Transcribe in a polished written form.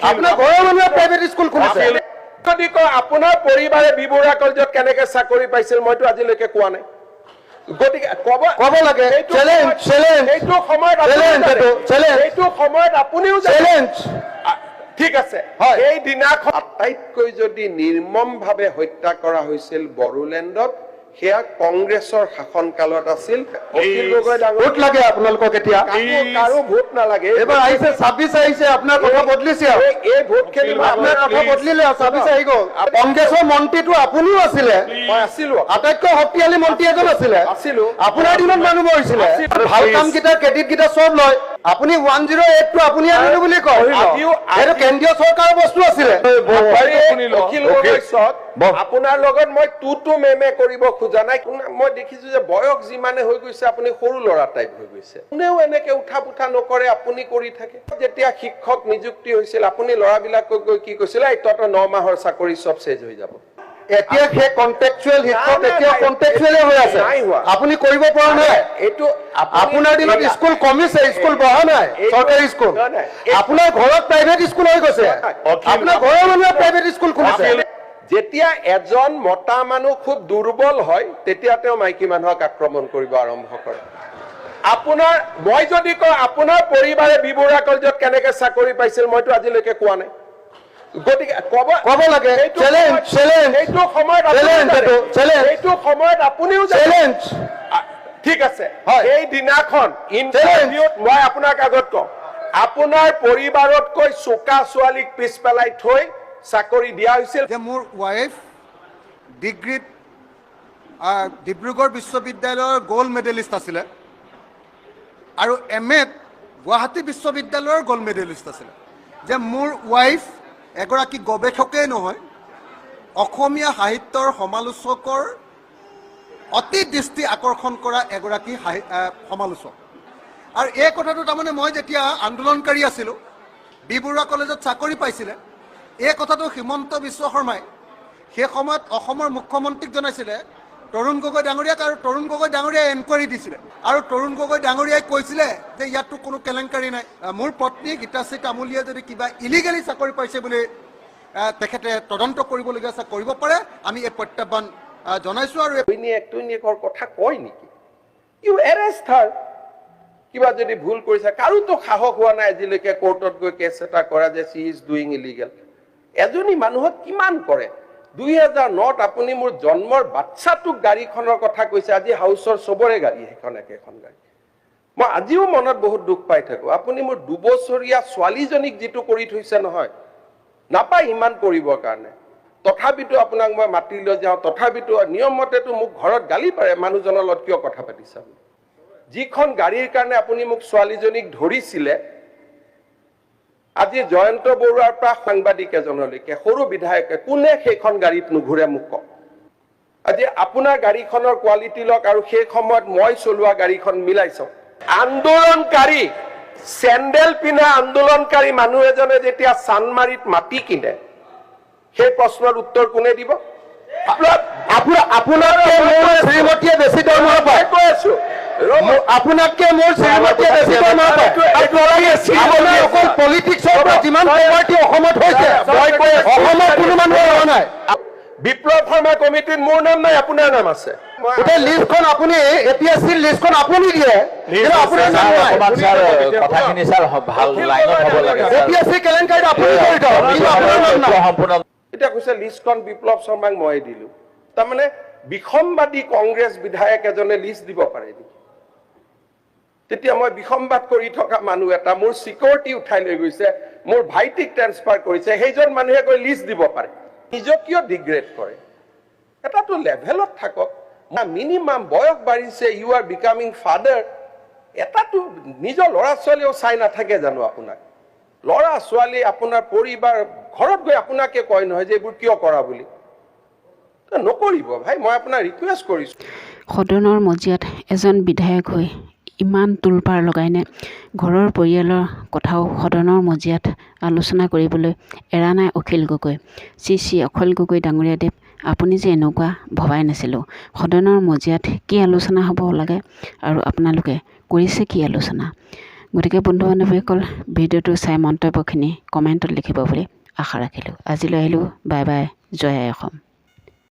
আপোনাৰ ঘৰৰ মানুহে প্ৰাইভেট স্কুল খুলিছে যদি কয় আপোনাৰ পৰিবাৰে বিবৰুৱা কলেজত কেনেকে চাকৰি পাইছিল মইতো আজিলৈকে কোৱা নাই গতিকে ক'ব লাগে এইটো সময়ত আপুনিও চ্যালেঞ্জ ঠিক আছে এই দিনাখন আটাইতকৈ যদি নিৰ্মমভাৱে হত্যা কৰা হৈছিল বড়োলেণ্ডত সেয়া কংগ্ৰেছৰ শাসনকালত আছিল অখিল গগৈ ভোট লাগে আপোনালোকক এতিয়া কাৰো ভোট নালাগে এবাৰ আহিছে 26 আহিছে আপোনাৰ কথা বদলিছে এই ভোট খেলিব আপোনাৰ কথা বদলিলে 26 আহি গ'ল কংগ্ৰেছৰ মন্ত্ৰীটো আপুনিও আছিলে মই আছিলো আটাইতকৈ শক্তিশালী মন্ত্ৰী এজন আছিলে আছিলো আপোনাৰ দিনত মানুহ মৰিছিলে ভাল কামকেইটা ক্ৰেডিটকেইটা চব লয় আপুনি 108 টো আপুনি আনিলো বুলি কয় এইটো কেন্দ্ৰীয় চৰকাৰৰ বস্তু আছিলে অখিল গগৈ আপোনাৰ লগত মই টু মেমে কৰিব খোজা নাই মই দেখিছো যে বয়স যিমানে হৈ গৈছে আপুনি সৰু ল'ৰা টাইপ হৈ গৈছে কোনেও এনেকে উঠা পুঠা নকৰে আপুনি কৰি থাকে যেতিয়া শিক্ষক নিযুক্তি হৈছিল আপুনি ল'ৰাবিলাকক গৈ কি কৈছিল এই তত 9 মাহৰ চাকৰি চব চেজ হৈ যাব এতিয়া সেই কন্টেক্সুৱেল শিক্ষক এতিয়া কন্টেক্সুৱেলে হৈ আছে আপুনি কৰিব পৰা নাই এইটো আপোনাৰ দিনত স্কুল কমিছে স্কুল বহা নাই চৰকাৰী স্কুল আপোনাৰ ঘৰত প্ৰাইভেট স্কুল হৈ গৈছে আপোনাৰ ঘৰৰ মানুহে প্ৰাইভেট স্কুল খুলিছে যেতিয়া এজন মতা মানুহ খুব দুৰ্বল হয় তেতিয়া তেওঁ মাইকী মানুহক আক্ৰমণ কৰিব আৰম্ভ কৰে আপোনাৰ মই যদি কয় আপোনাৰ পৰিবাৰে বিবৰুৱা কলেজত কেনেকে চাকৰি পাইছিল মইতো আজিলৈকে কোৱা নাই গতিকে ক'ব লাগে এইটো সময়ত আপুনিও ঠিক আছে এই দিনাখন ইণ্টাৰভিউত মই আপোনাক আগত কওঁ আপোনাৰ পৰিবাৰতকৈ চোকা ছোৱালীক পিছ পেলাই থৈ চাকৰি দিয়া হৈছিল যে মোৰ ৱাইফ ডিগ্ৰীত ডিব্ৰুগড় বিশ্ববিদ্যালয়ৰ গোল্ড মেডেলিষ্ট আছিলে আৰু এমএত গুৱাহাটী বিশ্ববিদ্যালয়ৰ গোল্ড মেডেলিষ্ট আছিলে যে মোৰ ৱাইফ এগৰাকী গৱেষকেই নহয় অসমীয়া সাহিত্যৰ সমালোচকৰ অতি দৃষ্টি আকৰ্ষণ কৰা এগৰাকী সমালোচক আৰু এই কথাটো তাৰমানে মই যেতিয়া আন্দোলনকাৰী আছিলোঁ বিবৰুৱা কলেজত চাকৰি পাইছিলে এই কথাটো হিমন্ত বিশ্ব শৰ্মাই সেই সময়ত অসমৰ মুখ্যমন্ত্ৰীক জনাইছিলে তৰুণ গগৈ ডাঙৰীয়াক আৰু তৰুণ গগৈ ডাঙৰীয়াই এনকুৱাৰী দিছিলে আৰু তৰুণ গগৈ ডাঙৰীয়াই কৈছিলে যে ইয়াততো কোনো কেলেংকাৰী নাই মোৰ পত্নী গীতাশ্ৰী তামুলীয়ে যদি কিবা ইলিগেলি চাকৰি পাইছে বুলি তেখেতে তদন্ত কৰিবলগীয়া আছে কৰিব পাৰে আমি এই প্ৰত্যাহ্বান জনাইছোঁ আৰু একটুনিয়েকৰ কথা কয় নেকি ইউ এৰেষ্ট হাৰ কিবা যদি ভুল কৰিছে কাৰোতো সাহস হোৱা নাই আজিলৈকে কোৰ্টত গৈ কেছ এটা কৰা যে সি ইজ ডুইং ইলিগেল এজনী মানুহক কিমান কৰে 2009ত আপুনি মোৰ জন্মৰ বাচ্চাটোক গাড়ীখনৰ কথা কৈছে আজি হাউচৰ চবৰে গাড়ী সেইখন একেখন গাড়ী মই আজিও মনত বহুত দুখ পাই থাকো আপুনি মোৰ 2 বছৰীয়া ছোৱালীজনীক যিটো কৰি থৈছে নহয় নাপায় ইমান কৰিবৰ কাৰণে তথাপিতো আপোনাক মই মাতি লৈ যাওঁ তথাপিতো নিয়মমতেতো মোক ঘৰত গালি পাৰে মানুহজনৰ লগত কিয় কথা পাতিছা যিখন গাড়ীৰ কাৰণে আপুনি মোক ছোৱালীজনীক ধৰিছিলে আজি জয়ন্ত বৰুৱাৰ পৰা সাংবাদিক এজনলৈকে সৰু বিধায়কে কোনে সেইখন গাড়ীত নুঘূৰে মোক কওক আজি আপোনাৰ গাড়ীখনৰ কোৱালিটি লওক আৰু সেই সময়ত মই চলোৱা গাড়ীখন মিলাই চাওক আন্দোলনকাৰী চেণ্ডেল পিন্ধা আন্দোলনকাৰী মানুহ এজনে যেতিয়া চানমাৰিত মাটি কিনে সেই প্ৰশ্নৰ উত্তৰ কোনে দিব আপোনাতকে মোৰ শ্ৰীমতীয়ে বেছি দৰমহা পায় কৈ আছো আপোনাতকে মোৰ শ্ৰীমতীয়ে বেছি দৰমহা পায় অকল পলিটিক্সৰ পৰা যিমান প্ৰপাৰ্টি অসমত হৈছে অসমত কোনো মানুহ হোৱা নাই বিপ্লৱ শৰ্মা কমিটিত মোৰ নাম নাই আপোনাৰ নাম আছে গোটেই লিষ্টখন আপুনি এপিএছচিৰ লিষ্টখন আপুনি দিয়ে আপোনাৰ নাম নাই কথাখিনি স্যাৰ ভাল লাইনত হ'ব লাগে এপিএছচি কেলেংকাৰীত আপুনি জড়িত কিন্তু আপোনাৰ নাম নাই সম্পূৰ্ণ এতিয়া কৈছে লিষ্টখন বিপ্লৱ শৰ্মাক মই দিলো তাৰমানে বিসম্বাদী কংগ্ৰেছ বিধায়ক এজনে লিষ্ট দিব পাৰে নেকি তেতিয়া মই বিসম্বাদ কৰি থকা মানুহ এটা মোৰ সিকিউৰিটি উঠাই লৈ গৈছে মোৰ ভাইটিক ট্ৰান্সফাৰ কৰিছে সেইজন মানুহে গৈ লিষ্ট দিব পাৰে নিজক কিয় ডিগ্ৰেড কৰে এটাতো লেভেলত থাকক মিনিমাম বয়স বাঢ়িছে ইউ আৰ বিকামিং ফাদাৰ এটাতো নিজৰ ল'ৰা ছোৱালীও চাই নাথাকে জানো আপোনাক ল'ৰা ছোৱালী আপোনাৰ পৰিবাৰ ঘৰত গৈ আপোনাকে কয় নহয় যে এইবোৰ কিয় কৰা বুলি নকৰিব ভাই মই আপোনাক ৰিকুৱেষ্ট কৰিছো সদনৰ মজিয়াত এজন বিধায়ক হৈ ইমান তুলপাৰ লগাইনে ঘৰৰ পৰিয়ালৰ কথাও সদনৰ মজিয়াত আলোচনা কৰিবলৈ এৰা নাই অখিল গগৈ শ্ৰী অখিল গগৈ ডাঙৰীয়াদেৱ আপুনি যে এনেকুৱা ভবাই নাছিলোঁ সদনৰ মজিয়াত কি আলোচনা হ'ব লাগে আৰু আপোনালোকে কৰিছে কি আলোচনা গতিকে বন্ধু বান্ধৱীসকল ভিডিঅ'টো চাই মন্তব্যখিনি কমেণ্টত লিখিব বুলি আশা ৰাখিলোঁ। আজিলৈ আহিলোঁ, বাই বাই, জয় আই অসম।